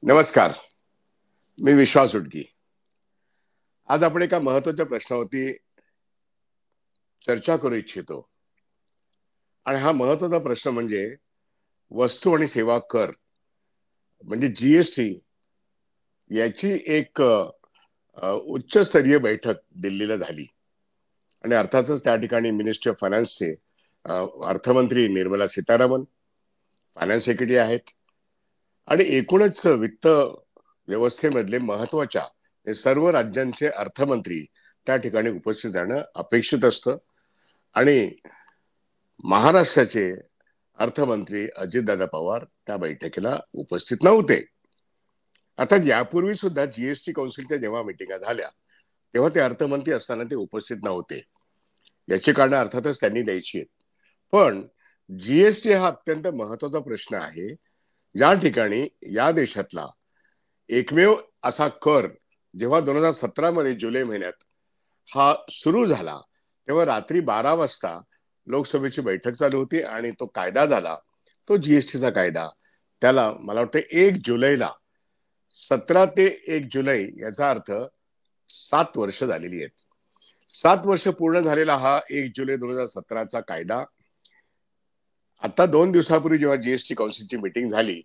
नमस्कार. मी विश्वास उडकी. आज आपण एका महत्वाच्या प्रश्नावरती चर्चा करू इच्छितो. आणि हा महत्वाचा प्रश्न म्हणजे वस्तू आणि सेवा कर म्हणजे जीएसटी याची एक उच्चस्तरीय बैठक दिल्लीला झाली. आणि अर्थातच त्या ठिकाणी मिनिस्ट्री ऑफ फायनान्सचे अर्थमंत्री निर्मला सीतारामन, फायनान्स सेक्रेटरी आहेत. आणि एकूणच वित्त व्यवस्थेमधले महत्वाच्या सर्व राज्यांचे अर्थमंत्री त्या ठिकाणी उपस्थित राहणं अपेक्षित असतं. आणि महाराष्ट्राचे अर्थमंत्री अजितदादा पवार त्या बैठकीला उपस्थित नव्हते. आता यापूर्वी सुद्धा जीएसटी काउन्सिलच्या जेव्हा मिटिंगा झाल्या तेव्हा ते अर्थमंत्री असताना ते उपस्थित नव्हते. याची कारण अर्थातच त्यांनी द्यायची आहेत. पण जीएसटी हा अत्यंत महत्वाचा प्रश्न आहे. या ठिकाणी या देशातला एकमेव असा कर जेव्हा 2017 मध्ये जुलै महिन्यात हा सुरू झाला तेव्हा रात्री 12 वाजता लोकसभेची बैठक चालू होती आणि तो कायदा झाला, तो जीएसटीचा कायदा. त्याला मला वाटतं 1 जुलैला 17 ते 1 जुलै याचा अर्थ 7 वर्ष झालेली आहेत. 7 वर्ष पूर्ण झालेला हा 1 जुलै 2017चा कायदा आता 2 दिवसापूर्वी जेव्हा जीएसटी काउन्सिलची मीटिंग झाली,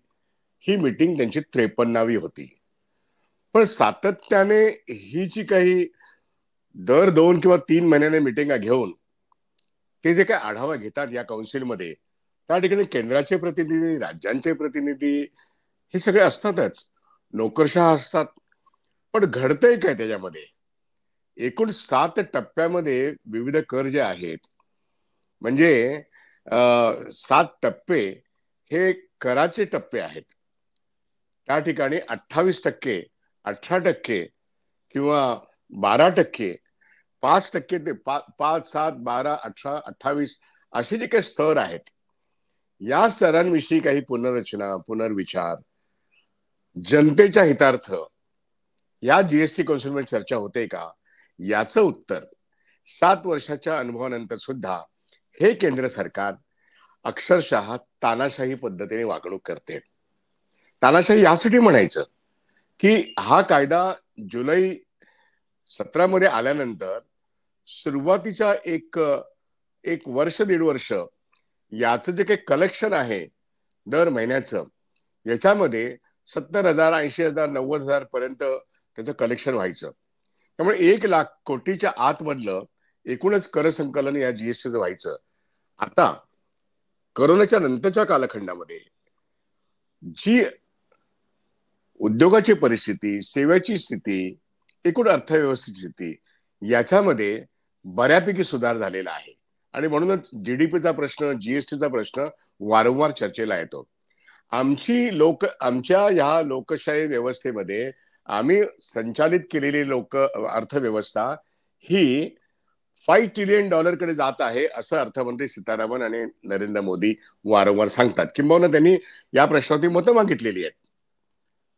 ही मीटिंग त्यांची 53वी होती. पण सातत्याने ही जी काही दर 2 किंवा 3 महिन्याने मीटिंगा घेऊन ते जे काही आढावा घेतात या काउन्सिलमध्ये, त्या ठिकाणी केंद्राचे प्रतिनिधी, राज्यांचे प्रतिनिधी हे सगळे असतातच, नोकरशाह असतात. पण घडतंय काय त्याच्यामध्ये? एकूण 7 टप्प्यामध्ये विविध कर जे आहेत, म्हणजे 7 टप्पे हे कराचे टप्पे आहेत. त्या ठिकाणी 28%, 18% किंवा 12%, 5% ते 5, 7, 12, 18, 28 असे जे काही स्तर आहेत, या स्तरांविषयी काही पुनर्रचना, पुनर्विचार, जनतेच्या हितार्थ या जीएसटी काउन्सिलमध्ये चर्चा होते का? याचं उत्तर 7 वर्षाच्या अनुभवानंतर सुद्धा हे केंद्र सरकार अक्षरशः तानाशाही पद्धतीने वागणूक करते. तानाशाही यासाठी म्हणायचं की हा कायदा जुलै 17 मध्ये आल्यानंतर सुरुवातीच्या एक वर्ष 1.5 वर्ष याचं जे काही कलेक्शन आहे दर महिन्याचं, याच्यामध्ये 70,000, 80,000, 90,000 पर्यंत त्याचं कलेक्शन व्हायचं. त्यामुळे 1,00,000 कोटीच्या आतमधलं एकूणच कर संकलन या जीएसटीचं व्हायचं. आता कोरोनाच्या नंतरच्या कालखंडामध्ये जी उद्योगाची परिस्थिती, सेवेची स्थिती, एकूण अर्थव्यवस्थेची स्थिती याच्यामध्ये बऱ्यापैकी सुधार झालेला आहे. आणि म्हणूनच जीडीपीचा प्रश्न, जीएसटीचा प्रश्न वारंवार चर्चेला येतो. आमच्या ह्या लोकशाही व्यवस्थेमध्ये आम्ही संचालित केलेली अर्थव्यवस्था ही $5 ट्रिलियन कडे जात आहे, असं अर्थमंत्री सीतारामन आणि नरेंद्र मोदी वारंवार सांगतात. किंबहुना त्यांनी या प्रश्नावरती मतं मागितलेली आहेत.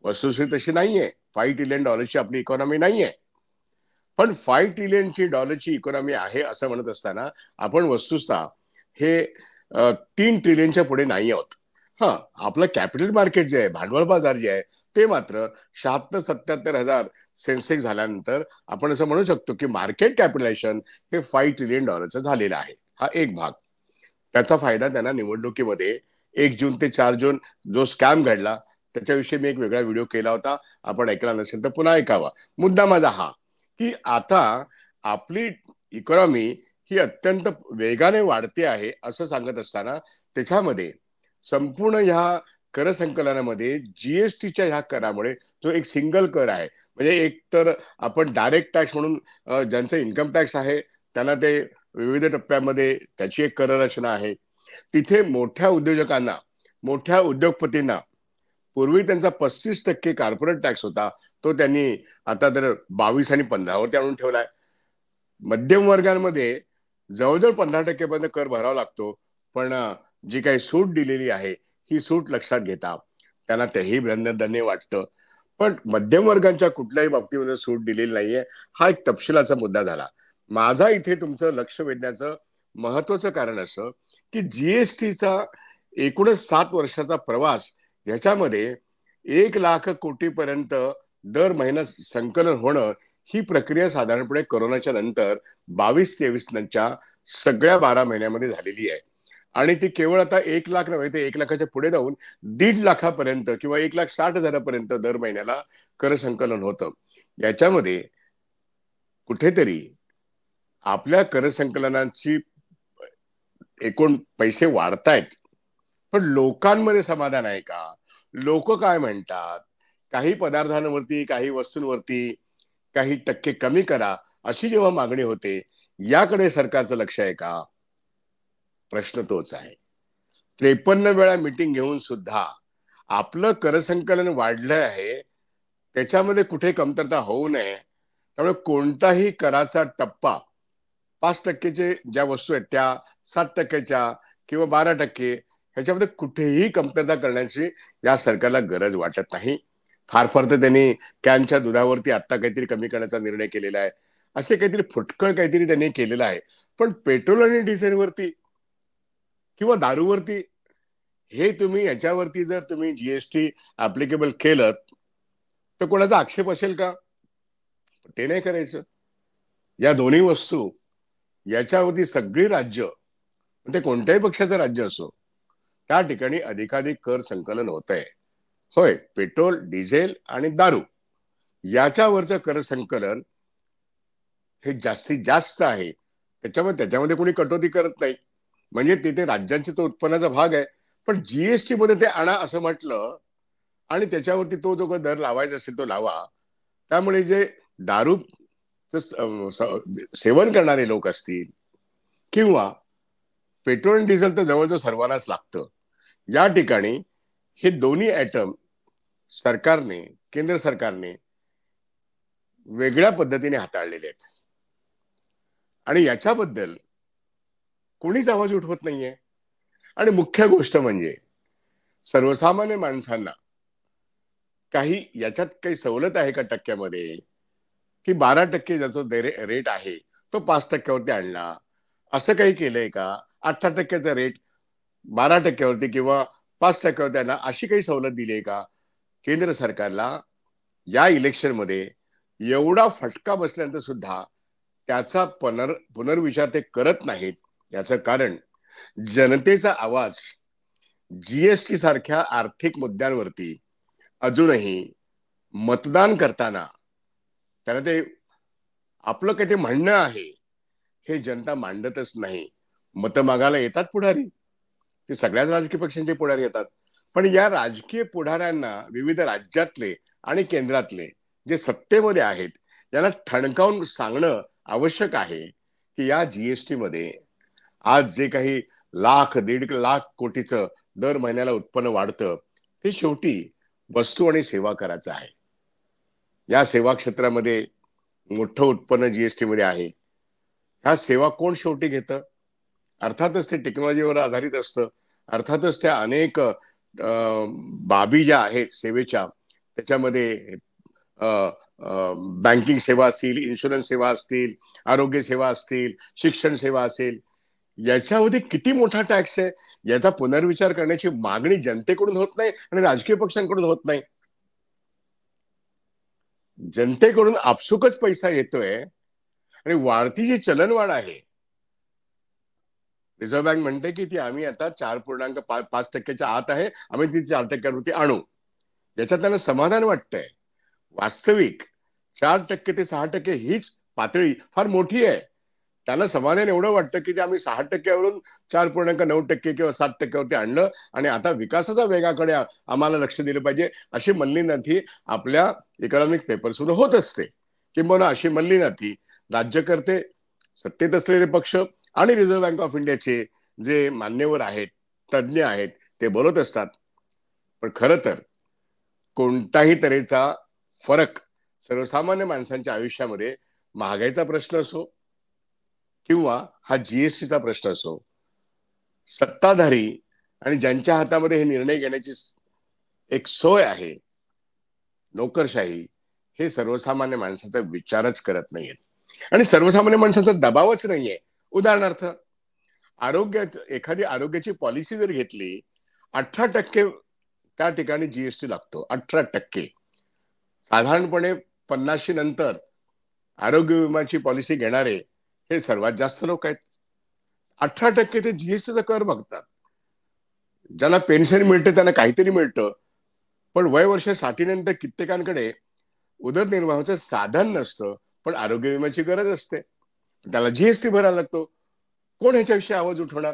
वस्तुस्थिती तशी नाहीये. $5 ट्रिलियन आपली इकॉनॉमी नाहीये. पण $5 ट्रिलियन इकॉनॉमी आहे असं म्हणत असताना आपण वस्तुतः हे 3 ट्रिलियनच्या पुढे नाही आहोत. आपलं कॅपिटल मार्केट जे आहे, भांडवल बाजार जे आहे, ते मात्र 76-77 हजार सेन्सेक्स झाल्यानंतर आपण असं म्हणू शकतो की मार्केट कॅपिटलायझेशन हे $5 ट्रिलियन झालेलं आहे. हा एक भाग. त्याचा फायदा त्यांना निवडणुकीमध्ये 1 जून ते 4 जून जो स्कॅम घडला त्याच्याविषयी मी एक वेगळा व्हिडिओ केला होता. आपण ऐकला नसेल तर पुन्हा ऐकावा. मुद्दा माझा हा की आता आपली इकॉनॉमी ही अत्यंत वेगाने वाढते आहे असं सांगत असताना त्याच्यामध्ये संपूर्ण ह्या कर संकलनामध्ये जीएसटीच्या ह्या करामुळे जो एक सिंगल कर आहे, म्हणजे एक तर आपण डायरेक्ट टॅक्स म्हणून ज्यांचं इन्कम टॅक्स आहे त्यांना ते विविध टप्प्यामध्ये त्याची एक कर रचना आहे. तिथे मोठ्या उद्योजकांना, मोठ्या उद्योगपतींना पूर्वी त्यांचा 35% कॉर्पोरेट टॅक्स होता, तो त्यांनी आता तर 22 आणि 15 वरती आणून ठेवलाय. मध्यम वर्गांमध्ये जवळजवळ 15% पर्यंत कर भरावा लागतो. पण जी काही सूट दिलेली आहे ही सूट लक्षात घेता त्यांना तेही धन्य वाटतं. पण मध्यम वर्गांच्या कुठल्याही बाबतीमध्ये सूट दिलेली नाहीये. हा एक तपशिलाचा मुद्दा झाला. माझा इथे तुमचं लक्ष वेधण्याचं महत्वाचं कारण असं की जीएसटीचा एकूणच 7 वर्षाचा प्रवास, याच्यामध्ये 1,00,000 कोटीपर्यंत दर महिना संकलन होणं, ही प्रक्रिया साधारणपणे कोरोनाच्या नंतर 22-23च्या सगळ्या 12 महिन्यामध्ये झालेली आहे. आणि ती केवळ आता 1,00,000 नव्हे, ते 1,00,000च्या पुढे जाऊन 1,50,000पर्यंत किंवा 1,60,000पर्यंत दर महिन्याला कर संकलन होतं. याच्यामध्ये कुठेतरी आपल्या कर संकलनाची एकूण पैसे वाढतायत, पण लोकांमध्ये समाधान आहे का? लोक काय म्हणतात? काही पदार्थांवरती, काही वस्तूंवरती काही टक्के कमी करा, अशी जेव्हा मागणी होते, याकडे सरकारचं लक्ष आहे का? प्रश्न तोच आहे. 53 वेळा मीटिंग घेऊन सुद्धा आपलं कर संकलन वाढलं आहे, त्याच्यामध्ये कुठे कमतरता होऊ नये, त्यामुळे कोणताही कराचा टप्पा 5%चे ज्या वस्तू आहेत त्या 7%च्या किंवा 12%, ह्याच्यामध्ये कुठेही कमतरता करण्याची या सरकारला गरज वाटत नाही. फार फार तर त्यांनी कॅनच्या दुधावरती आत्ता काहीतरी कमी करण्याचा निर्णय केलेला आहे, असे काहीतरी फुटकळ काहीतरी त्यांनी केलेलं आहे. पण पेट्रोल आणि डिझेलवरती किंवा दारूवरती, हे तुम्ही याच्यावरती जर तुम्ही जीएसटी ऍप्लिकेबल केलं तर कोणाचा आक्षेप असेल का? ते नाही करायचं. या दोन्ही वस्तू याच्यावरती सगळी राज्य, ते कोणत्याही पक्षाचं राज्य असो, त्या ठिकाणी अधिकाधिक कर संकलन होत आहे. होय, पेट्रोल, डिझेल आणि दारू याच्यावरचं कर संकलन हे जास्तीत जास्त आहे. त्याच्यामध्ये कोणी कटोती करत नाही, म्हणजे तिथे राज्यांची तो उत्पन्नाचा भाग आहे. पण जीएसटी मध्ये ते आणा असं म्हटलं आणि त्याच्यावरती तो जो दर लावायचा असेल तो लावा. त्यामुळे जे दारू सेवन करणारे लोक असतील किंवा पेट्रोल आणि डिझेल तर जवळजवळ सर्वांनाच लागतं, या ठिकाणी हे दोन्ही आयटम सरकारने, केंद्र सरकारने वेगळ्या पद्धतीने हाताळलेले आहेत आणि याच्याबद्दल कोणीच आवाज उठवत नाहीये. आणि मुख्य गोष्ट म्हणजे सर्वसामान्य माणसांना काही याच्यात काही सवलत आहे का टक्क्यामध्ये? की 12% ज्याचा रेट आहे तो 5%वरती आणला, असं काही केलंय का? 18%चा रेट 12%वरती किंवा 5%वरती आणला, अशी काही सवलत दिली आहे का केंद्र सरकारला? या इलेक्शन मध्ये एवढा फटका बसल्यानंतर सुद्धा त्याचा पुनर्विचार ते करत नाहीत. याचं कारण जनतेचा आवाज जीएसटी सारख्या आर्थिक मुद्द्यांवरती अजूनही मतदान करताना त्यांना ते आपलं काही ते म्हणणं आहे हे जनता मांडतच नाही. मतं मागायला येतात पुढारी, ते सगळ्याच राजकीय पक्षांचे पुढारी येतात, पण या राजकीय पुढाऱ्यांना विविध राज्यातले आणि केंद्रातले जे सत्तेमध्ये आहेत यांना ठणकावून सांगणं आवश्यक आहे की या जीएसटी मध्ये आज जे काही 1,00,000-1,50,000 कोटीचं दर महिन्याला उत्पन्न वाढतं, ते शेवटी वस्तू आणि सेवा करायचं आहे. या सेवा क्षेत्रामध्ये मोठं उत्पन्न जीएसटी मध्ये आहे. ह्या सेवा कोण शेवटी घेतं? अर्थातच ते टेक्नॉलॉजीवर आधारित असतं. अर्थातच त्या अनेक बाबी ज्या आहेत सेवेच्या, त्याच्यामध्ये बँकिंग सेवा असतील, इन्शुरन्स सेवा असतील, आरोग्य सेवा असतील, शिक्षण सेवा असेल, याच्यामध्ये किती मोठा टॅक्स आहे याचा पुनर्विचार करण्याची मागणी जनतेकडून होत नाही आणि राजकीय पक्षांकडून होत नाही. जनतेकडून आपसुकच पैसा येतोय आणि वाढती जी चलनवाढ आहे, रिझर्व्ह बँक म्हणते की ती आम्ही आता 4.5% आत आहे, आम्ही ती 4%वरती आणू. याच्यात त्यांना समाधान वाटतंय. वास्तविक 4% ते 6% हीच पातळी फार मोठी आहे. त्यांना समाधान एवढं वाटतं की ते आम्ही 6%वरून 4.9% किंवा 7%वरती आणलं आणि आता विकासाच्या वेगाकडे आम्हाला लक्ष दिलं पाहिजे, अशी मल्लीनाथी आपल्या इकॉनॉमिक पेपरसुद्धा होत असते. किंबहुना अशी मल्लीनाथी राज्यकर्ते, सत्तेत असलेले पक्ष आणि रिझर्व्ह बँक ऑफ इंडियाचे जे मान्यवर आहेत, तज्ज्ञ आहेत, ते बोलत असतात. पण खरं तर कोणताही तऱ्हेचा फरक सर्वसामान्य माणसांच्या आयुष्यामध्ये, महागाईचा प्रश्न असो किंवा हा जीएसटीचा प्रश्न असो, सत्ताधारी आणि ज्यांच्या हातामध्ये हे निर्णय घेण्याची एक सोय आहे, नोकरशाही, हे सर्वसामान्य माणसाचा विचारच करत नाहीयेत आणि सर्वसामान्य माणसाचा दबावच नाहीये. उदाहरणार्थ एखादी आरोग्याची पॉलिसी जर घेतली, 18% त्या ठिकाणी जीएसटी लागतो 18%. साधारणपणे 50 नंतर आरोग्य विम्याची पॉलिसी घेणारे हे सर्वात जास्त लोक आहेत. 18% ते जीएसटीचा कर बघतात. ज्याला पेन्शन मिळते त्यांना काहीतरी मिळतं, पण वय वर्ष 60 नंतर कित्येकांकडे उदरनिर्वाहाचं साधन नसतं, पण आरोग्य विम्याची गरज असते. त्याला जीएसटी भरायला लागतो. कोण ह्याच्याविषयी आवाज उठवणार?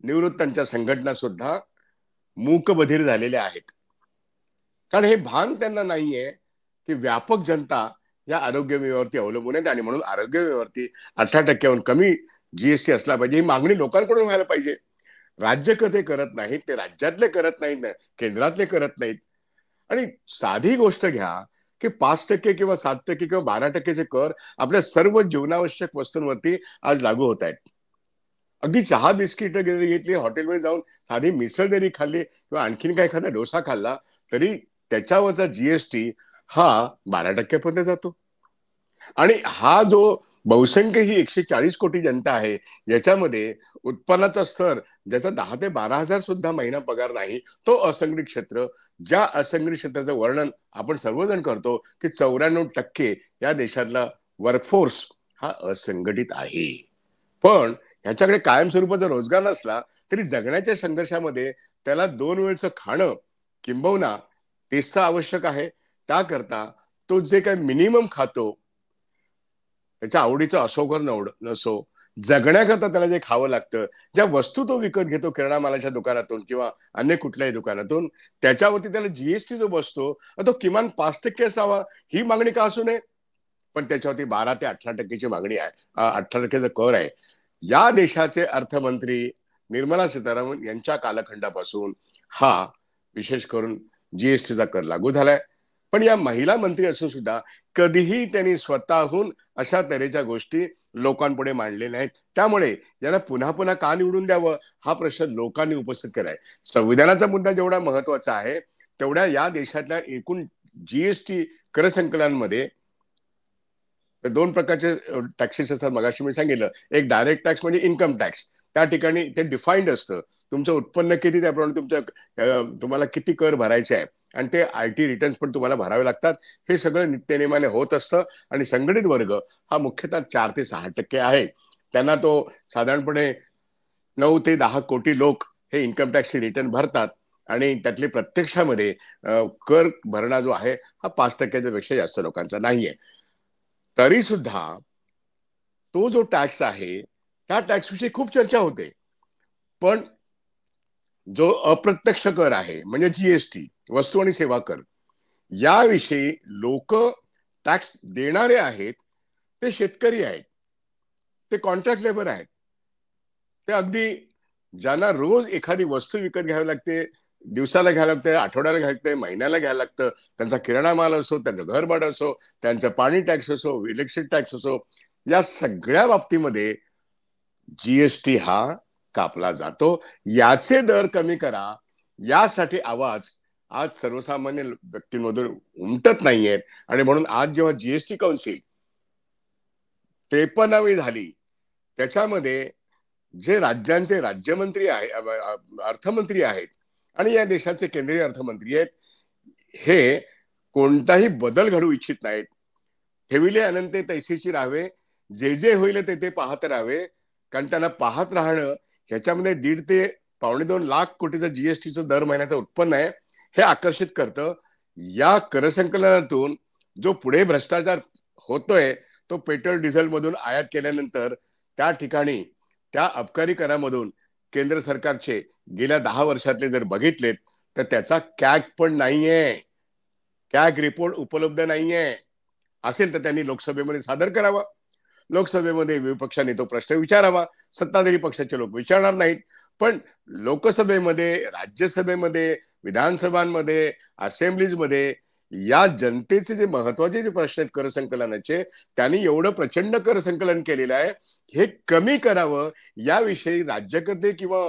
निवृत्तांच्या संघटना सुद्धा मूकबधीर झालेल्या आहेत. कारण हे भान त्यांना नाहीये की व्यापक जनता या आरोग्य विम्यावरती अवलंबून आहेत आणि म्हणून आरोग्य विम्यावरती 18%हून कमी जीएसटी असला पाहिजे. ही मागणी लोकांकडून व्हायला पाहिजे. राज्य ते करत नाहीत, ते राज्यातले करत नाहीत, केंद्रातले करत नाहीत. आणि साधी गोष्ट घ्या की 5% किंवा 7% किंवा 12%चे कर आपल्या सर्व जीवनावश्यक वस्तूंवरती आज लागू होत आहेत. अगदी चहा बिस्किट जरी घेतली, हॉटेलमध्ये जाऊन साधी मिसळ जरी खाल्ली किंवा आणखीन काय एखादा डोसा खाल्ला तरी त्याच्यावरचा जीएसटी हा 12% पर्यंत जातो. आणि हा जो बहुसंख्य ही 140 कोटी जनता आहे, याच्यामध्ये उत्पन्नाचा स्तर ज्याचा 10 ते 12,000 सुद्धा महिना पगार नाही, तो असंघटित क्षेत्र, ज्या असंघटित क्षेत्राचं वर्णन आपण सर्वजण करतो की 94% या देशातला वर्कफोर्स हा असंघटित आहे. पण ह्याच्याकडे कायमस्वरूपाचा रोजगार नसला तरी जगण्याच्या संघर्षामध्ये त्याला 2 वेळचं खाणं किंबहुना तेच आवश्यक आहे. त्याकरता तो जे काही मिनिमम खातो, त्याच्या आवडीचं असो कर नसो, जगण्याकरता त्याला जे खावं लागतं, ज्या वस्तू तो विकत घेतो किराणा मालाच्या दुकानातून किंवा अन्य कुठल्याही दुकानातून, त्याच्यावरती त्याला जीएसटी जो बसतो तो किमान 5% असावा, ही मागणी का असू नये. पण त्याच्यावरती 12 ते 18%ची मागणी आहे, 18%चा कर आहे. या देशाचे अर्थमंत्री निर्मला सीतारामन यांच्या कालखंडापासून हा विशेष करून जीएसटीचा कर लागू झालाय. पण या महिला मंत्री असून सुद्धा कधीही त्यांनी स्वतःहून अशा तऱ्हेच्या गोष्टी लोकांपुढे मांडलेल्या आहेत. त्यामुळे याला पुन्हा पुन्हा का निवडून द्यावं हा प्रश्न लोकांनी उपस्थित केलाय. संविधानाचा मुद्दा जेवढा महत्वाचा आहे तेवढ्या या देशातल्या एकूण जीएसटी कर संकलनामध्ये 2 प्रकारचे टॅक्सेस असतात. मगाशी मी सांगितलं, एक डायरेक्ट टॅक्स म्हणजे इन्कम टॅक्स. त्या ठिकाणी ते डिफाईन्ड असतं, तुमचं उत्पन्न किती त्याप्रमाणे तुम्हाला किती कर भरायचे आहे आणि ते आयटी रिटर्न्स पण तुम्हाला भरावे लागतात. हे सगळं नित्यनेमाने होत असतं. आणि संघटित वर्ग हा मुख्यतः 4 ते 6% आहे. त्यांना तो साधारणपणे 9 ते 10 कोटी लोक हे इन्कम टॅक्सचे रिटर्न भरतात आणि त्यातले प्रत्यक्षामध्ये कर भरणा जो आहे हा 5%च्या पेक्षा जास्त लोकांचा नाहीये. तरी सुद्धा तो जो टॅक्स आहे त्या टॅक्स विषयी खूप चर्चा होते. पण जो अप्रत्यक्ष कर आहे म्हणजे जीएसटी, वस्तू आणि सेवा कर, याविषयी लोक टॅक्स देणारे आहेत ते शेतकरी आहेत, ते कॉन्ट्रॅक्ट लेबर आहेत, ते अगदी ज्यांना रोज एखादी वस्तू विकत घ्यावी लागते, दिवसाला घ्यायला लागते, आठवड्याला घ्यायला लागते, महिन्याला घ्यायला लागतं, त्यांचा किराणा माल असो, त्यांचं घर भाडं असो, त्यांचं पाणी टॅक्स असो, इलेक्ट्रिक टॅक्स असो, या सगळ्या बाबतीमध्ये जीएसटी हा कापला जातो. याचे दर कमी करा यासाठी आवाज आज सर्वसामान्य व्यक्तींमधून उमटत नाहीयेत. आणि म्हणून आज जेव्हा जीएसटी काउन्सिल 53वी झाली, त्याच्यामध्ये जे राज्यांचे राज्यमंत्री आहे, अर्थमंत्री आहेत आणि या देशाचे केंद्रीय अर्थमंत्री आहेत, हे कोणताही बदल घडू इच्छित नाहीत. ठेविले अनंते तैसीची राहावे, जे जे होईल ते ते पाहत राहावे. कारण त्यांना पाहत राहणं ह्याच्यामध्ये 1.5 ते 2.25 लाख कोटीचं जीएसटीचं दर महिन्याचं उत्पन्न आहे, हे आकर्षित करतं. या करसंकलनातून जो पुढे भ्रष्टाचार होतोय तो पेट्रोल डिझेल मधून आयात केल्यानंतर त्या ठिकाणी त्या अबकारी करामधून केंद्र सरकारचे गेल्या 10 वर्षातले जर बघितलेत तर त्याचा कॅग पण नाहीये, कॅग रिपोर्ट उपलब्ध नाहीये. असेल तर त्यांनी लोकसभेमध्ये सादर करावा. लोकसभेमध्ये विपक्षाने तो प्रश्न विचारावा. सत्ताधारी पक्षाचे लोक विचारणार नाहीत, पण लोकसभेमध्ये, राज्यसभेमध्ये, विधानसभांमध्ये, असेंब्लीजमध्ये या जनतेचे जे महत्वाचे जे प्रश्न आहेत कर संकलनाचे, त्यांनी एवढं प्रचंड कर संकलन केलेलं आहे, हे कमी करावं याविषयी राज्यकर्ते किंवा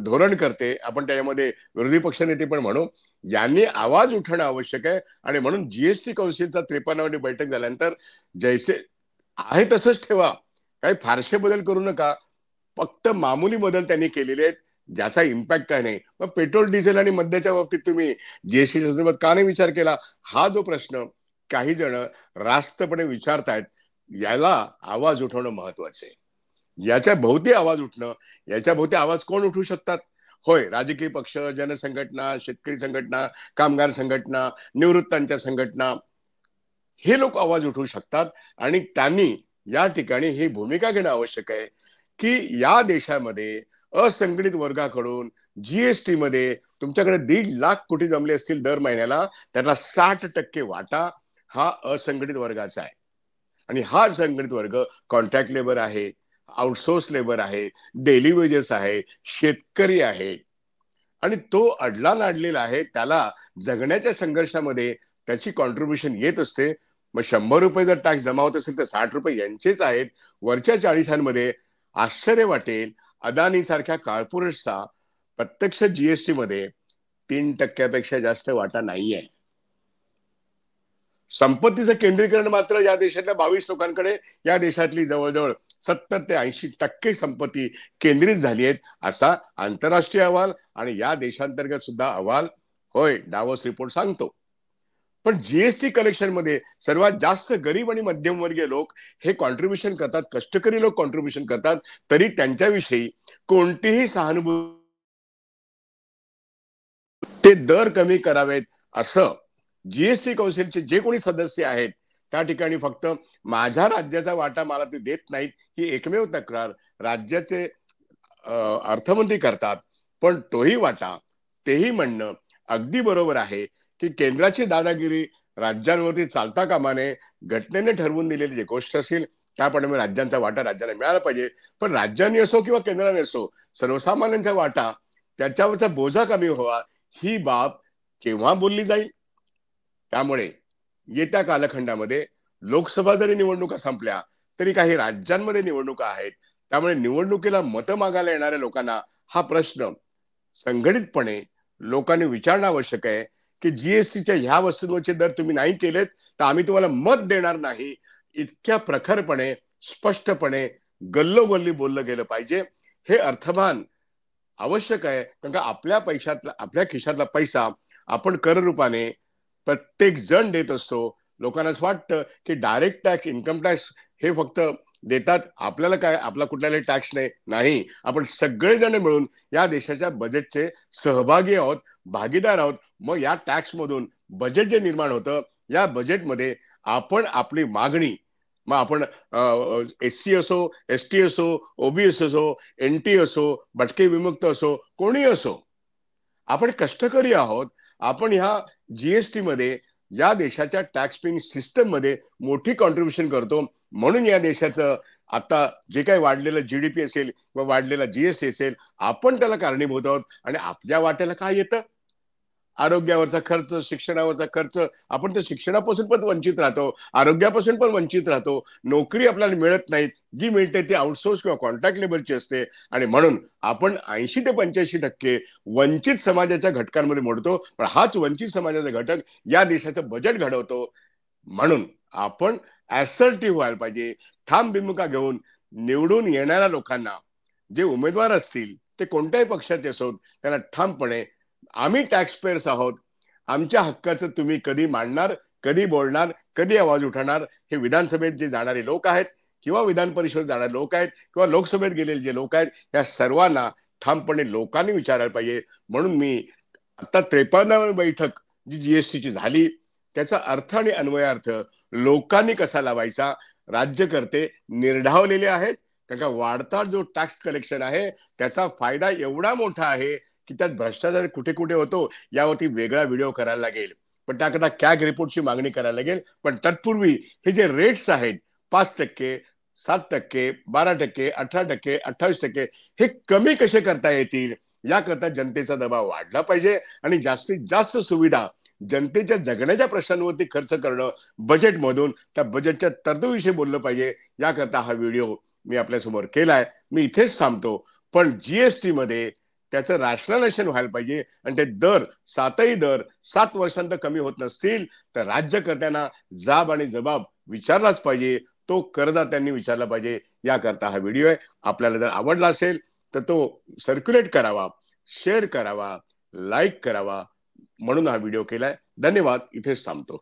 धोरणकर्ते, आपण त्याच्यामध्ये विरोधी पक्षनेते पण म्हणू, यांनी आवाज उठवणं आवश्यक आहे. आणि म्हणून जीएसटी काउन्सिलचा 53वी बैठक झाल्यानंतर जैसे आहे तसंच ठेवा, काही फारसे बदल करू नका. फक्त मामूली बदल त्यांनी केलेले आहेत. ज्याचा इम्पॅक्ट काय नाही. मग पेट्रोल डिझेल आणि मद्याच्या बाबतीत तुम्ही जीएसटी संदर्भात का नाही विचार केला, हा जो प्रश्न काही जण रास्तपणे विचारतायत, याला आवाज उठवणं महत्वाचं आहे. याच्या भोवती आवाज उठणं, याच्या भोवती आवाज कोण उठवू शकतात? होय, राजकीय पक्ष, जनसंघटना, शेतकरी संघटना, कामगार संघटना, निवृत्तांच्या संघटना, हे लोक आवाज उठवू शकतात. आणि त्यांनी या ठिकाणी ही भूमिका घेणं आवश्यक आहे की या देशामध्ये असंघटित वर्गाकडून जीएसटी मध्ये तुमच्याकडे 1.5 लाख कोटी जमले असतील दर महिन्याला, त्यातला 60% वाटा हा असंघटित वर्गाचा आहे. आणि हा असंघटित वर्ग कॉन्ट्रॅक्ट लेबर आहे, आउटसोर्स लेबर आहे, डेली वेजेस आहे, शेतकरी आहे. आणि तो अडला नाडलेला आहे, त्याला जगण्याच्या संघर्षामध्ये त्याची कॉन्ट्रीब्युशन येत असते. मग 100 रुपये जर टॅक्स जमा होत असेल तर 60 रुपये यांचेच आहेत. वरच्या 40 आश्चर्य वाटेल, अदानी सारख्या कॉर्पोरेट्सचा प्रत्यक्ष जीएसटी मध्ये 3% जास्त वाटा नाहीये. संपत्तीचं केंद्रीकरण मात्र या देशातल्या 22 लोकांकडे, या देशातली जवळजवळ 70 ते 80% संपत्ती केंद्रित झाली आहेत, असा आंतरराष्ट्रीय अहवाल आणि या देशांतर्गत सुद्धा अहवाल होय डावोस रिपोर्ट सांगतो. पण जीएसटी कलेक्शन मध्ये सर्वात जास्त गरीब आणि मध्यमवर्गीय लोक हे कॉन्ट्रीब्युशन करतात, कष्टकरी लोक कॉन्ट्रीब्युशन करतात, तरी त्यांच्याविषयी कोणतीही सहानुभूती, ते दर कमी करावेत असं जीएसटी कौन्सिलचे जे कोणी सदस्य आहेत त्या ठिकाणी फक्त माझ्या राज्याचा वाटा मला ते देत नाहीत ही एकमेव तक्रार राज्याचे अर्थमंत्री करतात. पण तोही वाटा, तेही म्हणणं अगदी बरोबर आहे की केंद्राची दादागिरी राज्यांवरती चालता कामा नये. घटनेने ठरवून दिलेली जी गोष्ट असेल त्याप्रमाणे राज्यांचा वाटा राज्यांना मिळाला पाहिजे. पण राज्यांनी असो किंवा केंद्राने असो, सर्वसामान्यांचा वाटा, त्याच्यावरचा बोजा कमी व्हावा, ही बाब केव्हा बोलली जाईल? त्यामुळे येत्या कालखंडामध्ये लोकसभा जरी निवडणुका संपल्या तरी काही राज्यांमध्ये निवडणुका आहेत. त्यामुळे निवडणुकीला मतं मागायला येणाऱ्या लोकांना हा प्रश्न संघटितपणे लोकांनी विचारणं आवश्यक आहे की जीएसटीच्या ह्या वस्तूंवरचे दर तुम्ही नाही केलेत तर आम्ही तुम्हाला मत देणार नाही. इतक्या प्रखरपणे, स्पष्टपणे, गल्लोगल्ली बोललं गेलं पाहिजे. हे अर्थभान आवश्यक आहे. कारण का आपल्या पैशातला, आपल्या खिशातला पैसा आपण कर रूपाने प्रत्येक जण देत असतो. लोकांना असं वाटतं की डायरेक्ट टॅक्स, इन्कम टॅक्स हे फक्त देतात, आपल्याला काय, आपला कुठलाही टॅक्स नाही. आपण सगळेजण मिळून या देशाच्या बजेटचे सहभागी आहोत, भागीदार आहोत. मग या टॅक्स मधून बजेट जे निर्माण होतं, या बजेटमध्ये आपण आपली मागणी, मग आपण एससी असो, एसटी असो, ओबीसी असो, एनटी असो, भटके विमुक्त असो, कोणी असो, आपण कष्टकरी आहोत. आपण ह्या जीएसटी मध्ये, या देशाच्या टॅक्स पेइंग सिस्टम मध्ये मोठी कॉन्ट्रीब्युशन करतो. म्हणून या देशाचं आता जे काही वाढलेलं जीडीपी असेल किंवा वाढलेला जीएसटी असेल, आपण त्याला कारणीभूत आहोत. आणि आपल्या वाट्याला काय येतं? आरोग्यावरचा खर्च, शिक्षणावरचा खर्च. आपण तर शिक्षणापासून पण वंचित राहतो, आरोग्यापासून पण वंचित राहतो. नोकरी आपल्याला मिळत नाही, जी मिळते ती आउटसोर्स किंवा कॉन्ट्रॅक्ट लेबरची असते. आणि म्हणून आपण 80 ते 85% वंचित समाजाच्या घटकांमध्ये मोडतो. पण हाच वंचित समाजाचा घटक या देशाचं बजेट घडवतो. म्हणून आपण ऍसर्टिव्ह व्हायला पाहिजे. ठाम भूमिका घेऊन निवडून येणाऱ्या लोकांना, जे उमेदवार असतील ते कोणत्याही पक्षाचे असोत, त्यांना ठामपणे आम्ही टॅक्स पेयर्स आहोत, आमच्या हक्काचं तुम्ही कधी मांडणार, कधी बोलणार, कधी आवाज उठवणार? हे विधानसभेत जे जाणारे लोक आहेत किंवा विधान परिषदेत जाणारे लोक आहेत किंवा लोकसभेत गेलेले जे लोक आहेत, या सर्वांना ठामपणे लोकांनी विचारायला पाहिजे. म्हणून मी आता 53वी बैठक जी जीएसटीची झाली, त्याचा अर्थ आणि अन्वयार्थ लोकांनी कसा लावायचा, राज्यकर्ते निर्ढावलेले आहेत. कारण का वाढता जो टॅक्स कलेक्शन आहे त्याचा फायदा एवढा मोठा आहे की त्यात भ्रष्टाचार कुठे कुठे होतो यावरती वेगळा व्हिडिओ करायला लागेल. पण त्याकरता कॅग रिपोर्टची मागणी करायला लागेल. पण तत्पूर्वी हे जे रेट्स आहेत, 5%, 7%, 12%, 18%, 28%, हे कमी कसे करता येतील याकरता जनतेचा दबाव वाढला पाहिजे. आणि जास्तीत जास्त सुविधा जनतेच्या जगण्याच्या प्रश्नांवरती खर्च करणं बजेटमधून, त्या बजेटच्या तरतुदीविषयी बोललं पाहिजे. याकरता हा व्हिडिओ मी आपल्यासमोर केलाय. मी इथेच थांबतो. पण जीएसटी मध्ये त्याचं रॅशनलायझेशन व्हायला पाहिजे. आणि ते दर, सातही दर 7 वर्षांत कमी होत नसतील तर राज्यकर्त्यांना जाब आणि जबाब विचारलाच पाहिजे. तो करदात्यांनी विचारला पाहिजे. याकरता हा व्हिडिओ आहे. आपल्याला जर आवडला असेल तर तो सर्क्युलेट करावा, शेअर करावा, लाईक करावा म्हणून हा व्हिडिओ केलाय. धन्यवाद. इथेच थांबतो.